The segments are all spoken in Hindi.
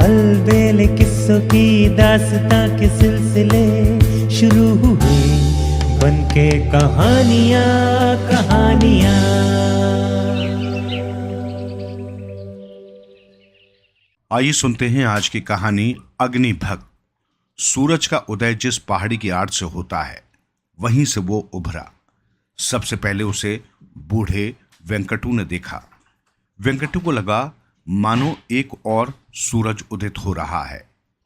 अलबेले किस्सों की दास्तां के सिलसिले शुरू हुए बनके कहानियां कहानियां। आइए सुनते हैं आज की कहानी अग्निभक्त। सूरज का उदय जिस पहाड़ी की आड़ से होता है वहीं से वो उभरा। सबसे पहले उसे बूढ़े वेंकटू ने देखा। वेंकटू को लगा मानो एक और सूरज उदित हो रहा है।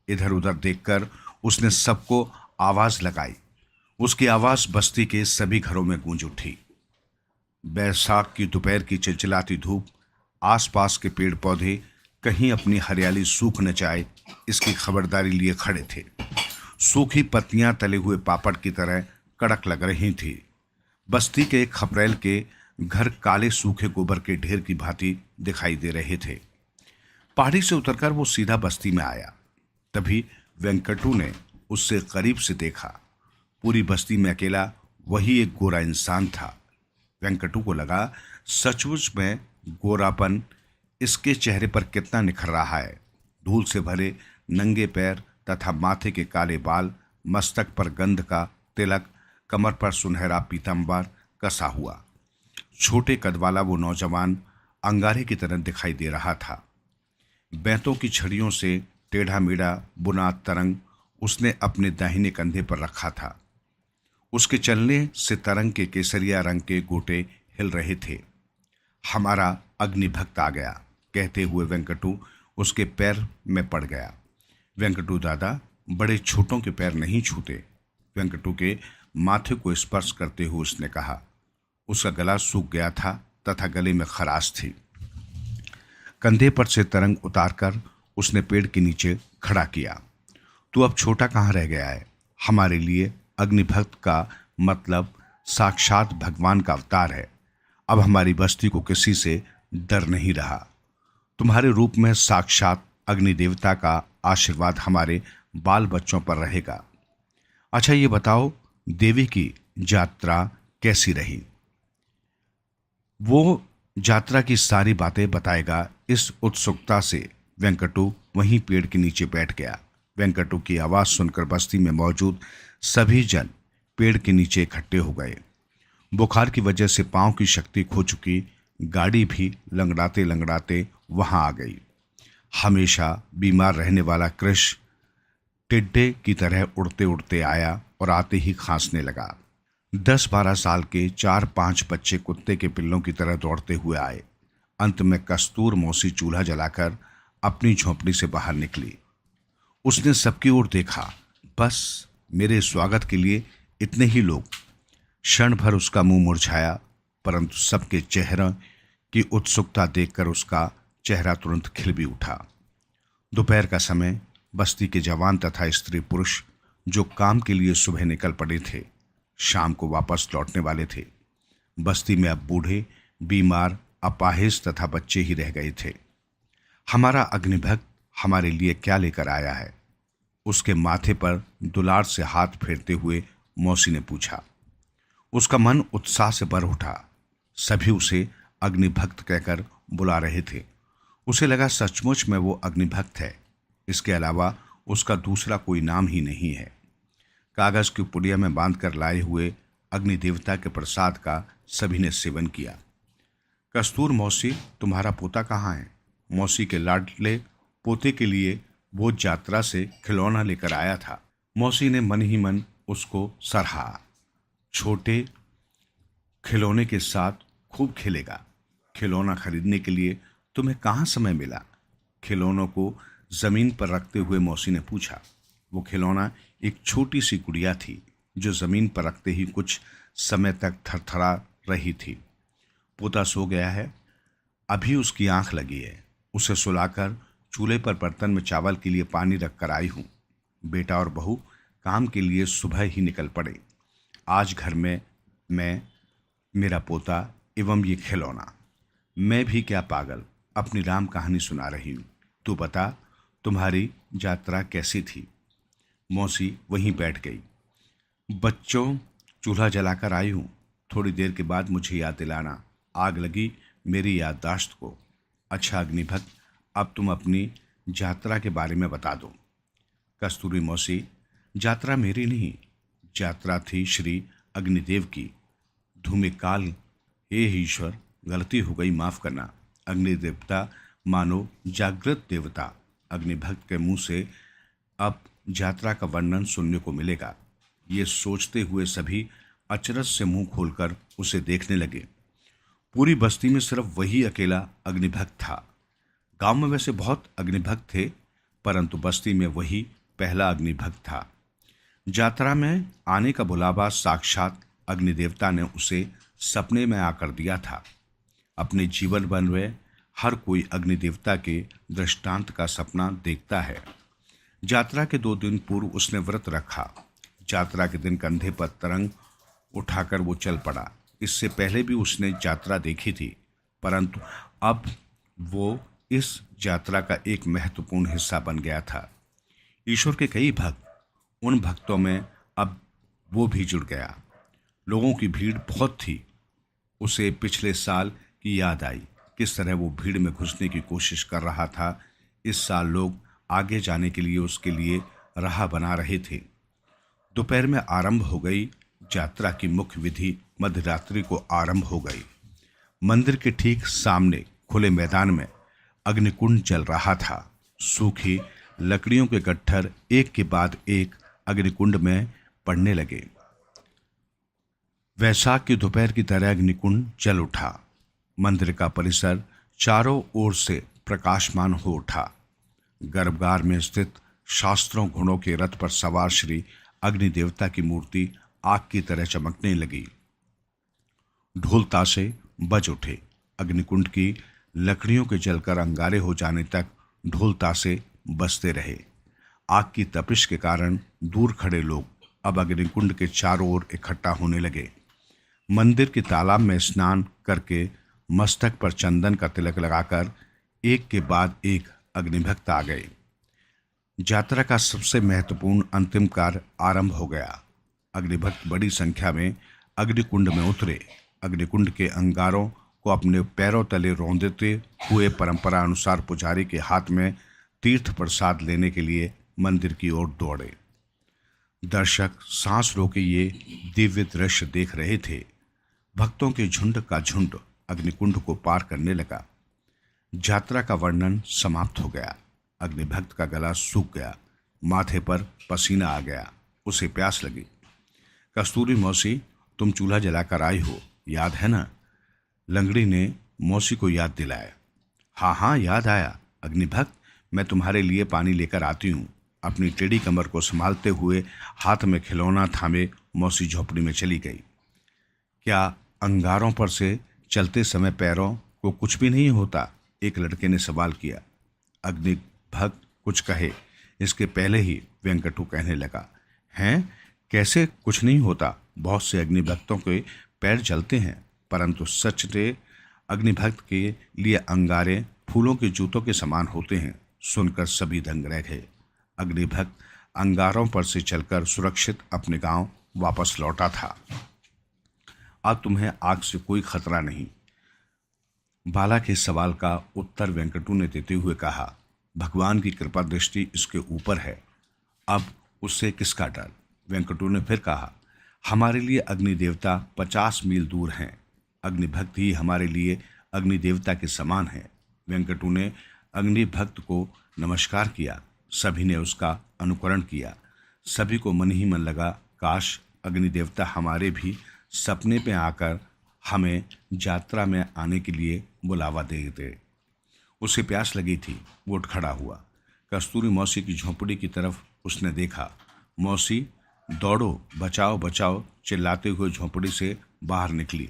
इधर उधर देखकर उसने सबको आवाज लगाई। उसकी आवाज बस्ती के सभी घरों में गूंज उठी। बैसाख की दोपहर की चिलचिलाती धूप, आसपास के पेड़ पौधे कहीं अपनी हरियाली सूख न जाए इसकी खबरदारी लिए खड़े थे। सूखी पत्तियां तले हुए पापड़ की तरह कड़क लग रही थी। बस्ती के खपरेल के घर काले सूखे गोबर के ढेर की भांति दिखाई दे रहे थे। पहाड़ी से उतरकर वो सीधा बस्ती में आया। तभी वेंकटू ने उससे करीब से देखा। पूरी बस्ती में अकेला वही एक गोरा इंसान था। वेंकटू को लगा सचमुच में गोरापन इसके चेहरे पर कितना निखर रहा है। धूल से भरे नंगे पैर तथा माथे के काले बाल, मस्तक पर गंध का तिलक, कमर पर सुनहरा पीतांबर कसा हुआ। छोटे कद वाला वो नौजवान अंगारे की तरह दिखाई दे रहा था। बैंतों की छड़ियों से टेढ़ा मेढ़ा बुना तरंग उसने अपने दाहिने कंधे पर रखा था। उसके चलने से तरंग के केसरिया रंग के गोटे हिल रहे थे। हमारा अग्निभक्त आ गया, कहते हुए वेंकटू उसके पैर में पड़ गया। वेंकटू दादा बड़े छोटों के पैर नहीं छूते। वेंकटू के माथे को स्पर्श करते हुए उसने कहा। उसका गला सूख गया था तथा गले में खराश थी। कंधे पर से तरंग उतारकर उसने पेड़ के नीचे खड़ा किया। तू अब छोटा कहाँ रह गया है? हमारे लिए अग्निभक्त का मतलब साक्षात भगवान का अवतार है। अब हमारी बस्ती को किसी से डर नहीं रहा। तुम्हारे रूप में साक्षात अग्नि देवता का आशीर्वाद हमारे बाल बच्चों पर रहेगा। अच्छा ये बताओ, देवी की यात्रा कैसी रही? वो यात्रा की सारी बातें बताएगा। इस उत्सुकता से वेंकटू वहीं पेड़ के नीचे बैठ गया। वेंकटू की आवाज सुनकर बस्ती में मौजूद सभी जन पेड़ के नीचे इकट्ठे हो गए। बुखार की वजह से पांव की शक्ति खो चुकी गाड़ी भी लंगड़ाते लंगड़ाते वहां आ गई। हमेशा बीमार रहने वाला कृष टिड्डे की तरह उड़ते उड़ते आया और आते ही खांसने लगा। 10-12 साल के 4-5 बच्चे कुत्ते के पिल्लों की तरह दौड़ते हुए आए। अंत में कस्तूर मौसी चूल्हा जलाकर अपनी झोंपड़ी से बाहर निकली। उसने सबकी ओर देखा। बस मेरे स्वागत के लिए इतने ही लोग। क्षण भर उसका मुंह मुरझाया, परंतु सबके चेहरे की उत्सुकता देखकर उसका चेहरा तुरंत खिल भी उठा। दोपहर का समय, बस्ती के जवान तथा स्त्री पुरुष जो काम के लिए सुबह निकल पड़े थे, शाम को वापस लौटने वाले थे। बस्ती में अब बूढ़े, बीमार, अपाहिज तथा बच्चे ही रह गए थे। हमारा अग्निभक्त हमारे लिए क्या लेकर आया है? उसके माथे पर दुलार से हाथ फेरते हुए मौसी ने पूछा। उसका मन उत्साह से भर उठा। सभी उसे अग्निभक्त कहकर बुला रहे थे। उसे लगा सचमुच में वो अग्निभक्त है। इसके अलावा उसका दूसरा कोई नाम ही नहीं है। कागज की पुड़िया में बांधकर लाए हुए अग्नि देवता के प्रसाद का सभी ने सेवन किया। कस्तूर मौसी, तुम्हारा पोता कहाँ है? मौसी के लाडले पोते के लिए वो यात्रा से खिलौना लेकर आया था। मौसी ने मन ही मन उसको सराहा। छोटे खिलौने के साथ खूब खेलेगा। खिलौना खरीदने के लिए तुम्हें कहाँ समय मिला? खिलौनों को जमीन पर रखते हुए मौसी ने पूछा। वो खिलौना एक छोटी सी गुड़िया थी जो जमीन पर रखते ही कुछ समय तक थरथरा रही थी। पोता सो गया है, अभी उसकी आंख लगी है। उसे सुलाकर चूल्हे पर बर्तन में चावल के लिए पानी रखकर आई हूँ। बेटा और बहू काम के लिए सुबह ही निकल पड़े। आज घर में मैं, मेरा पोता एवं ये खिलौना। मैं भी क्या पागल, अपनी राम कहानी सुना रही हूँ। तू बता, तुम्हारी यात्रा कैसी थी? मौसी वहीं बैठ गई। बच्चों, चूल्हा जलाकर आई हूँ। थोड़ी देर के बाद मुझे याद दिलाना। आग लगी मेरी याददाश्त को। अच्छा अग्निभक्त, अब तुम अपनी यात्रा के बारे में बता दूं। कस्तूरी मौसी, यात्रा मेरी नहीं, यात्रा थी श्री अग्निदेव की। धूमे काल, हे ईश्वर, गलती हो गई, माफ करना। अग्नि देवता मानो जागृत देवता। अग्निभक्त के मुंह से अब यात्रा का वर्णन सुनने को मिलेगा। ये सोचते हुए सभी अचरज से मुंह खोलकर उसे देखने लगे। पूरी बस्ती में सिर्फ वही अकेला अग्निभक्त था। गांव में वैसे बहुत अग्निभक्त थे, परंतु बस्ती में वही पहला अग्निभक्त था। यात्रा में आने का बुलावा साक्षात अग्निदेवता ने उसे सपने में आकर दिया था। अपने जीवन भर में हर कोई अग्निदेवता के दृष्टांत का सपना देखता है। यात्रा के 2 दिन पूर्व उसने व्रत रखा। यात्रा के दिन कंधे पर तरंग उठाकर वो चल पड़ा। इससे पहले भी उसने यात्रा देखी थी, परंतु अब वो इस यात्रा का एक महत्वपूर्ण हिस्सा बन गया था। ईश्वर के कई भक्त, उन भक्तों में अब वो भी जुड़ गया। लोगों की भीड़ बहुत थी। उसे पिछले साल की याद आई, किस तरह वो भीड़ में घुसने की कोशिश कर रहा था। इस साल लोग आगे जाने के लिए उसके लिए राह बना रहे थे। दोपहर में आरंभ हो गई यात्रा की मुख्य विधि। मध्यरात्रि को आरंभ हो गई। मंदिर के ठीक सामने खुले मैदान में अग्निकुंड जल रहा था। सूखी लकड़ियों के गट्ठर एक के बाद एक अग्निकुंड में पड़ने लगे। वैशाख की दोपहर की तरह अग्निकुंड जल उठा। मंदिर का परिसर चारों ओर से प्रकाशमान हो उठा। गर्भगार में स्थित शास्त्रों घोड़ों के रथ पर सवार श्री अग्निदेवता की मूर्ति आग की तरह चमकने लगी। ढोल ताशे बज उठे। अग्निकुंड की लकड़ियों के जलकर अंगारे हो जाने तक ढोल ताशे बजते रहे। आग की तपिश के कारण दूर खड़े लोग अब अग्निकुंड के चारों ओर इकट्ठा होने लगे। मंदिर के तालाब में स्नान करके मस्तक पर चंदन का तिलक लगाकर एक के बाद एक अग्निभक्त आ गए। यात्रा का सबसे महत्वपूर्ण अंतिम कार्य आरंभ हो गया। अग्निभक्त बड़ी संख्या में अग्निकुंड में उतरे। अग्निकुंड के अंगारों को अपने पैरों तले रौंदते हुए परंपरा अनुसार पुजारी के हाथ में तीर्थ प्रसाद लेने के लिए मंदिर की ओर दौड़े। दर्शक सांस रोके ये दिव्य दृश्य देख रहे थे। भक्तों के झुंड का झुंड अग्निकुंड को पार करने लगा। यात्रा का वर्णन समाप्त हो गया। अग्निभक्त का गला सूख गया, माथे पर पसीना आ गया। उसे प्यास लगी। कस्तूरी मौसी, तुम चूल्हा जलाकर आई हो, याद है ना? लंगड़ी ने मौसी को याद दिलाया। हाँ हाँ, याद आया। अग्निभक्त, मैं तुम्हारे लिए पानी लेकर आती हूँ। अपनी टेढ़ी कमर को संभालते हुए हाथ में खिलौना थामे मौसी झोपड़ी में चली गई। क्या अंगारों पर से चलते समय पैरों को कुछ भी नहीं होता? एक लड़के ने सवाल किया। अग्निभक्त कुछ कहे इसके पहले ही वेंकटू कहने लगा, हैं, कैसे कुछ नहीं होता? बहुत से अग्निभक्तों के पैर जलते हैं, परंतु सचटे अग्निभक्त के लिए अंगारे फूलों के जूतों के समान होते हैं। सुनकर सभी दंग रह गए। अग्निभक्त अंगारों पर से चलकर सुरक्षित अपने गांव वापस लौटा था। अब तुम्हें आग से कोई खतरा नहीं। बाला के सवाल का उत्तर वेंकटू ने देते हुए कहा, भगवान की कृपा दृष्टि इसके ऊपर है, अब उससे किसका डर? वेंकटू ने फिर कहा, हमारे लिए अग्निदेवता 50 मील दूर हैं। अग्निभक्त ही हमारे लिए अग्निदेवता के समान है। वेंकटू ने अग्निभक्त को नमस्कार किया। सभी ने उसका अनुकरण किया। सभी को मन ही मन लगा, काश अग्निदेवता हमारे भी सपने में आकर हमें यात्रा में आने के लिए बुलावा देते। उसे प्यास लगी थी। वो उठ खड़ा हुआ। कस्तूरी मौसी की झोंपड़ी की तरफ उसने देखा। मौसी, दौड़ो, बचाओ बचाओ चिल्लाते हुए झोंपड़ी से बाहर निकली।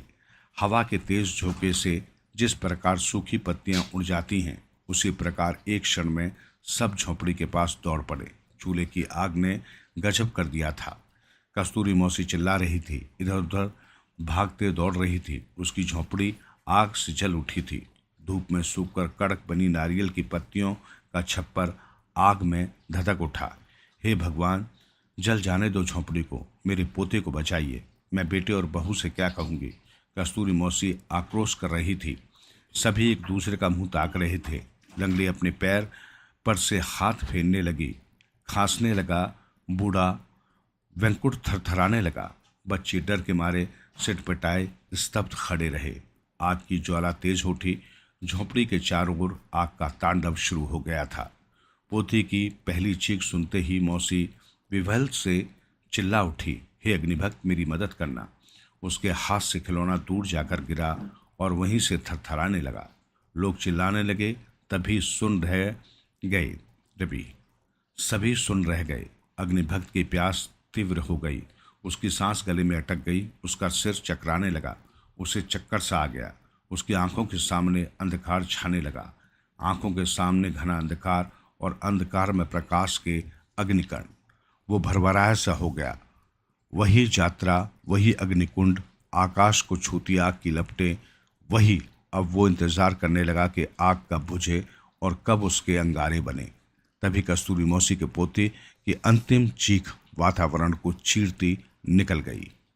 हवा के तेज झोंके से जिस प्रकार सूखी पत्तियां उड़ जाती हैं, उसी प्रकार एक क्षण में सब झोंपड़ी के पास दौड़ पड़े। चूल्हे की आग ने गजब कर दिया था। कस्तूरी मौसी चिल्ला रही थी, इधर उधर भागते दौड़ रही थी। उसकी झोंपड़ी आग से जल उठी थी। धूप में सूखकर कड़क बनी नारियल की पत्तियों का छप्पर आग में धधक उठा। हे भगवान, जल जाने दो झोंपड़ी को, मेरे पोते को बचाइए। मैं बेटे और बहू से क्या कहूँगी? कस्तूरी मौसी आक्रोश कर रही थी। सभी एक दूसरे का मुंह ताक रहे थे। लंगड़ी अपने पैर पर से हाथ फेरने लगी। खांसने लगा। बूढ़ा वेंकुट थरथराने लगा। बच्चे डर के मारे सिटपटाए स्तब्ध खड़े रहे। आग की ज्वाला तेज उठी। झोपड़ी के चारों ओर आग का तांडव शुरू हो गया था। पोती की पहली चीख सुनते ही मौसी विह्वल से चिल्ला उठी, हे अग्निभक्त, मेरी मदद करना। उसके हाथ से खिलौना दूर जाकर गिरा और वहीं से थरथराने लगा। लोग चिल्लाने लगे। तभी सुन रह गए रवि सभी सुन रह गए। अग्निभक्त की प्यास तीव्र हो गई। उसकी सांस गले में अटक गई। उसका सिर चकराने लगा। उसे चक्कर सा आ गया। उसकी आंखों के सामने अंधकार छाने लगा। आंखों के सामने घना अंधकार और अंधकार में प्रकाश के अग्निकण। वो भरभराया सा हो गया। वही यात्रा, वही अग्निकुंड, आकाश को छूती आग की लपटें, वही। अब वो इंतजार करने लगा कि आग कब बुझे और कब उसके अंगारे बने। तभी कस्तूरी मौसी के पोते की अंतिम चीख वातावरण को चीरती निकल गई।